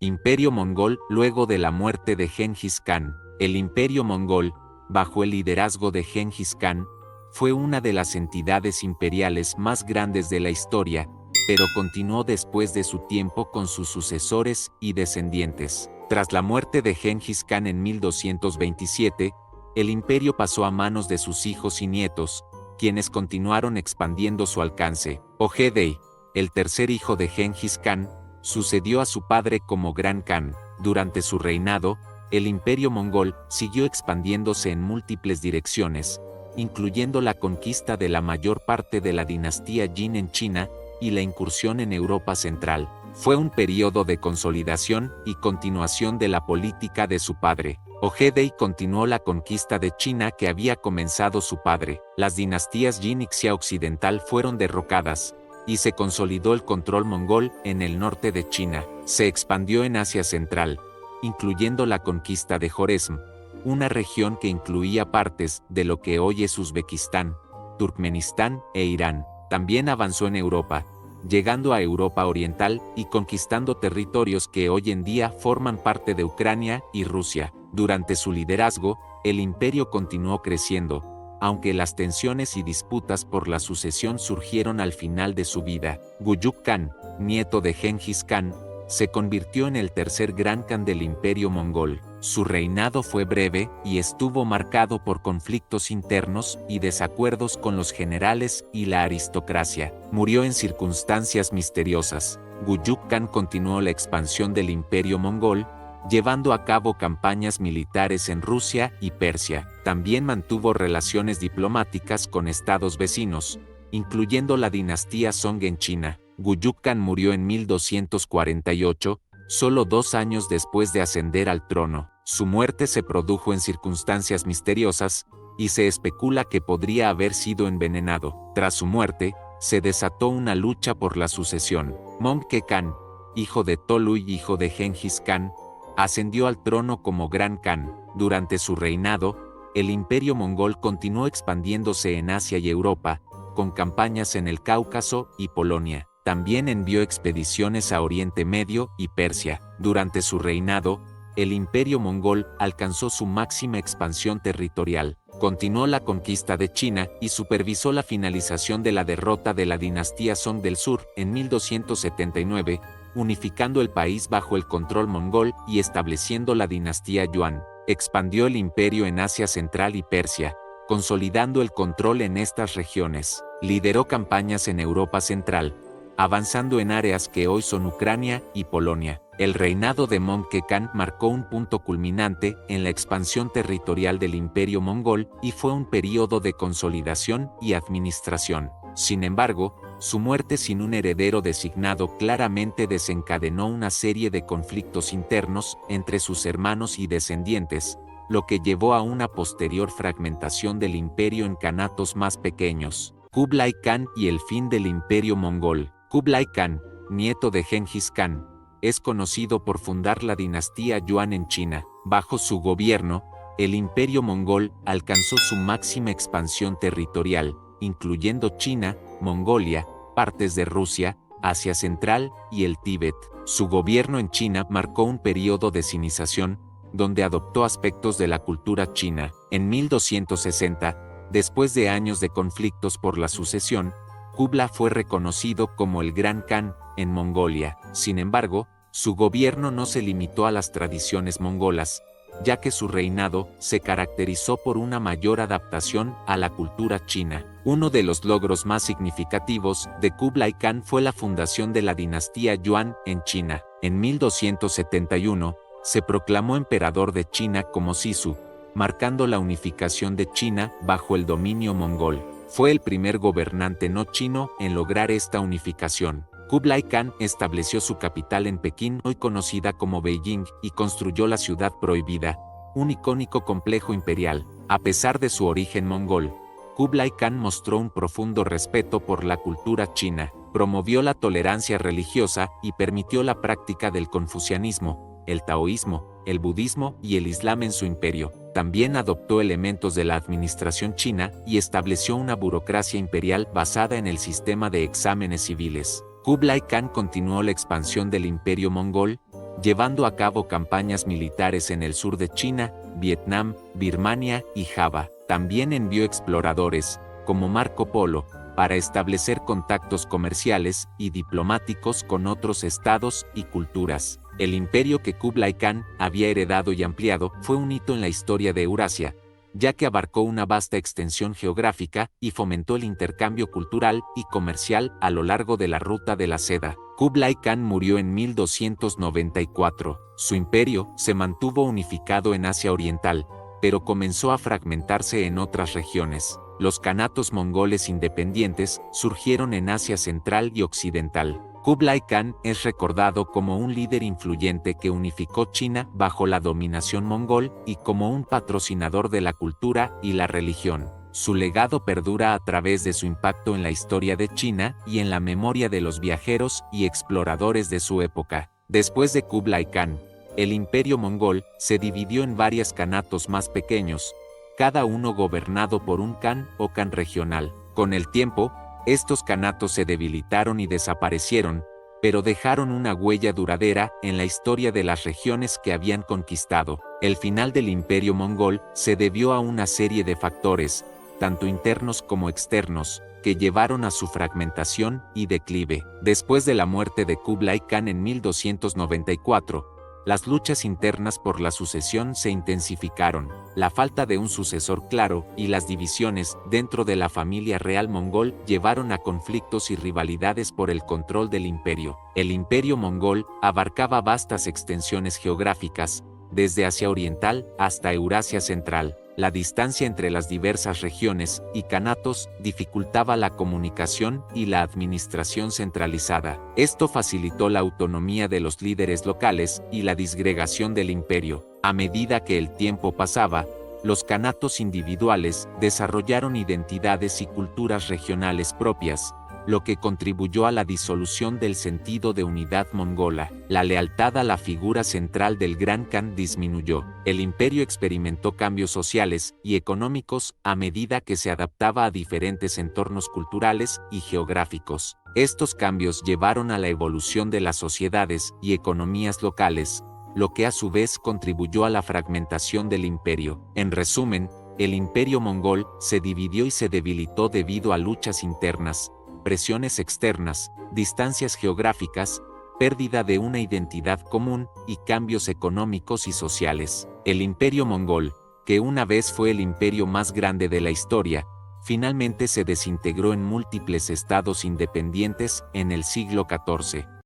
Imperio mongol. Luego de la muerte de Genghis Khan, el Imperio mongol, bajo el liderazgo de Genghis Khan, fue una de las entidades imperiales más grandes de la historia, pero continuó después de su tiempo con sus sucesores y descendientes. Tras la muerte de Genghis Khan en 1227, el imperio pasó a manos de sus hijos y nietos, quienes continuaron expandiendo su alcance. Ojedei, el tercer hijo de Genghis Khan, sucedió a su padre como Gran Khan. Durante su reinado, el imperio mongol siguió expandiéndose en múltiples direcciones, incluyendo la conquista de la mayor parte de la dinastía Jin en China y la incursión en Europa Central. Fue un periodo de consolidación y continuación de la política de su padre. Ojedei continuó la conquista de China que había comenzado su padre. Las dinastías Jin y Xia Occidental fueron derrocadas, y se consolidó el control mongol en el norte de China. Se expandió en Asia Central, incluyendo la conquista de Joresm, una región que incluía partes de lo que hoy es Uzbekistán, Turkmenistán e Irán. También avanzó en Europa, llegando a Europa Oriental y conquistando territorios que hoy en día forman parte de Ucrania y Rusia. Durante su liderazgo, el imperio continuó creciendo, aunque las tensiones y disputas por la sucesión surgieron al final de su vida. Guyuk Khan, nieto de Genghis Khan, se convirtió en el tercer gran Khan del imperio mongol. Su reinado fue breve y estuvo marcado por conflictos internos y desacuerdos con los generales y la aristocracia. Murió en circunstancias misteriosas. Guyuk Khan continuó la expansión del imperio mongol, llevando a cabo campañas militares en Rusia y Persia. También mantuvo relaciones diplomáticas con estados vecinos, incluyendo la dinastía Song en China. Guyuk Khan murió en 1248, solo 2 años después de ascender al trono. Su muerte se produjo en circunstancias misteriosas, y se especula que podría haber sido envenenado. Tras su muerte, se desató una lucha por la sucesión. Möngke Khan, hijo de Tolu y hijo de Genghis Khan, ascendió al trono como Gran Khan. Durante su reinado, el imperio mongol continuó expandiéndose en Asia y Europa, con campañas en el Cáucaso y Polonia. También envió expediciones a Oriente Medio y Persia. Durante su reinado, el imperio mongol alcanzó su máxima expansión territorial. Continuó la conquista de China y supervisó la finalización de la derrota de la dinastía Song del Sur en 1279, unificando el país bajo el control mongol y estableciendo la dinastía Yuan. Expandió el imperio en Asia Central y Persia, consolidando el control en estas regiones. Lideró campañas en Europa Central, avanzando en áreas que hoy son Ucrania y Polonia. El reinado de Möngke Khan marcó un punto culminante en la expansión territorial del imperio mongol y fue un período de consolidación y administración. Sin embargo, su muerte sin un heredero designado claramente desencadenó una serie de conflictos internos entre sus hermanos y descendientes, lo que llevó a una posterior fragmentación del imperio en kanatos más pequeños. Kublai Khan y el fin del imperio mongol. Kublai Khan, nieto de Genghis Khan, es conocido por fundar la dinastía Yuan en China. Bajo su gobierno, el imperio mongol alcanzó su máxima expansión territorial, incluyendo China, Mongolia, partes de Rusia, Asia Central y el Tíbet. Su gobierno en China marcó un periodo de sinización, donde adoptó aspectos de la cultura china. En 1260, después de años de conflictos por la sucesión, Kublai fue reconocido como el Gran Khan en Mongolia. Sin embargo, su gobierno no se limitó a las tradiciones mongolas, ya que su reinado se caracterizó por una mayor adaptación a la cultura china. Uno de los logros más significativos de Kublai Khan fue la fundación de la dinastía Yuan en China. En 1271, se proclamó emperador de China como Sisu, marcando la unificación de China bajo el dominio mongol. Fue el primer gobernante no chino en lograr esta unificación. Kublai Khan estableció su capital en Pekín, hoy conocida como Beijing, y construyó la ciudad prohibida, un icónico complejo imperial. A pesar de su origen mongol, Kublai Khan mostró un profundo respeto por la cultura china, promovió la tolerancia religiosa y permitió la práctica del confucianismo, el taoísmo, el budismo y el islam en su imperio. También adoptó elementos de la administración china y estableció una burocracia imperial basada en el sistema de exámenes civiles. Kublai Khan continuó la expansión del imperio mongol, llevando a cabo campañas militares en el sur de China, Vietnam, Birmania y Java. También envió exploradores, como Marco Polo, para establecer contactos comerciales y diplomáticos con otros estados y culturas. El imperio que Kublai Khan había heredado y ampliado fue un hito en la historia de Eurasia, ya que abarcó una vasta extensión geográfica y fomentó el intercambio cultural y comercial a lo largo de la Ruta de la Seda. Kublai Khan murió en 1294. Su imperio se mantuvo unificado en Asia Oriental, pero comenzó a fragmentarse en otras regiones. Los kanatos mongoles independientes surgieron en Asia Central y Occidental. Kublai Khan es recordado como un líder influyente que unificó China bajo la dominación mongol y como un patrocinador de la cultura y la religión. Su legado perdura a través de su impacto en la historia de China y en la memoria de los viajeros y exploradores de su época. Después de Kublai Khan, el imperio mongol se dividió en varios kanatos más pequeños, cada uno gobernado por un khan o khan regional. Con el tiempo, estos kanatos se debilitaron y desaparecieron, pero dejaron una huella duradera en la historia de las regiones que habían conquistado. El final del imperio mongol se debió a una serie de factores, tanto internos como externos, que llevaron a su fragmentación y declive. Después de la muerte de Kublai Khan en 1294, las luchas internas por la sucesión se intensificaron. La falta de un sucesor claro y las divisiones dentro de la familia real mongol llevaron a conflictos y rivalidades por el control del imperio. El imperio mongol abarcaba vastas extensiones geográficas, desde Asia Oriental hasta Eurasia Central. La distancia entre las diversas regiones y kanatos dificultaba la comunicación y la administración centralizada. Esto facilitó la autonomía de los líderes locales y la disgregación del imperio. A medida que el tiempo pasaba, los kanatos individuales desarrollaron identidades y culturas regionales propias, lo que contribuyó a la disolución del sentido de unidad mongola. La lealtad a la figura central del Gran Khan disminuyó. El imperio experimentó cambios sociales y económicos a medida que se adaptaba a diferentes entornos culturales y geográficos. Estos cambios llevaron a la evolución de las sociedades y economías locales, lo que a su vez contribuyó a la fragmentación del imperio. En resumen, el imperio mongol se dividió y se debilitó debido a luchas internas, presiones externas, distancias geográficas, pérdida de una identidad común y cambios económicos y sociales. El imperio mongol, que una vez fue el imperio más grande de la historia, finalmente se desintegró en múltiples estados independientes en el siglo XIV.